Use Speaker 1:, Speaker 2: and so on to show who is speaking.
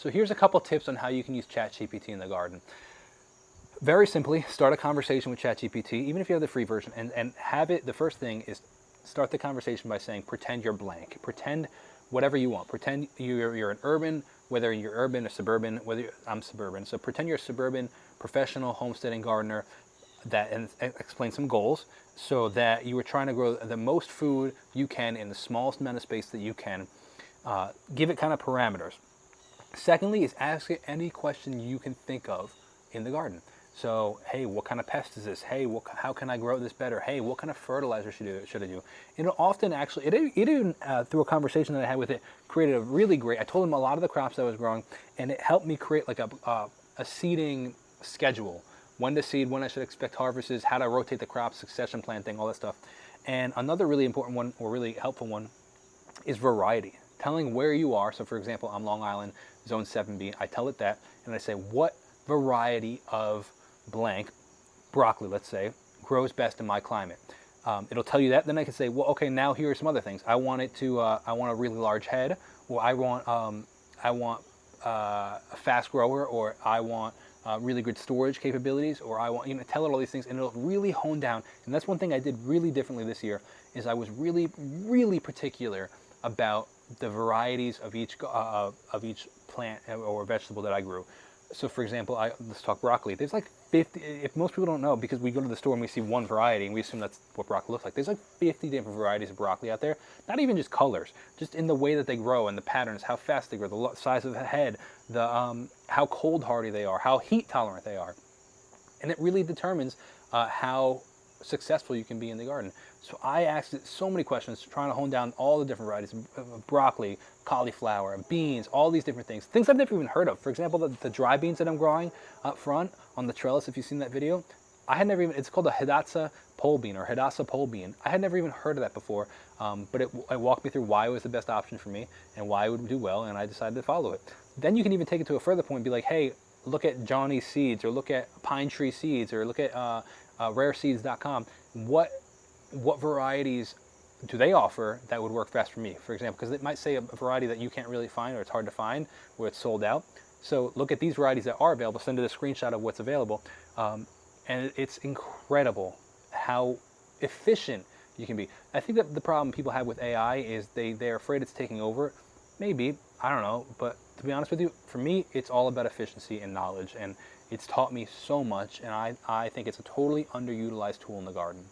Speaker 1: So here's a couple tips on how you can use ChatGPT in the garden. Very simply, start a conversation with ChatGPT, even if you have the free version, and have it, the first thing is start the conversation by saying, pretend you're blank. Pretend whatever you want. Pretend you're an urban, whether you're urban or suburban, I'm suburban. So pretend you're a suburban professional homesteading gardener and explain some goals so that you were trying to grow the most food you can in the smallest amount of space that you can. Give it kind of parameters. Secondly is ask it any question you can think of in the garden. So, hey, what kind of pest is this? Hey, how can I grow this better? Hey, what kind of fertilizer should I do? It'll often actually, it even through a conversation that I had with it, created a really great, I told him a lot of the crops I was growing, and it helped me create like a seeding schedule. When to seed, when I should expect harvests, how to rotate the crops, succession planting, all that stuff. And another really important one, or really helpful one, is variety. Telling where you are. So for example, I'm Long Island, zone 7B. I tell it that, and I say, what variety of blank, broccoli, let's say, grows best in my climate. It'll tell you that. Then I can say, well, okay, now here are some other things. I want a really large head, or I want a fast grower, or I want really good storage capabilities, or I want, tell it all these things, and it'll really hone down. And that's one thing I did really differently this year, is I was really, really particular about the varieties of each plant or vegetable that I grew. So for example, let's talk broccoli. There's like 50, if most people don't know, because we go to the store and we see one variety and we assume that's what broccoli looks like. There's like 50 different varieties of broccoli out there. Not even just colors, just in the way that they grow and the patterns, how fast they grow, the size of the head, how cold hardy they are, how heat tolerant they are. And it really determines how successful you can be in the garden. So I asked it so many questions, trying to hone down all the different varieties of broccoli, cauliflower, beans, all these different things I've never even heard of. For example, the dry beans that I'm growing up front on the trellis, if you've seen that video, I had never even, it's called a Hidatsa pole bean or Hidasa pole bean. I had never even heard of that before, but it walked me through why it was the best option for me and why it would do well, and I decided to follow it. Then you can even take it to a further point and be like, hey, look at Johnny's Seeds, or look at Pine Tree Seeds, or look at rareseeds.com. What varieties do they offer that would work best for me, for example? Because it might say a variety that you can't really find, or it's hard to find, or it's sold out. So look at these varieties that are available, send it a screenshot of what's available. And it's incredible how efficient you can be. I think that the problem people have with AI is they're afraid it's taking over. Maybe, I don't know, but to be honest with you, for me, it's all about efficiency and knowledge, and it's taught me so much, and I think it's a totally underutilized tool in the garden.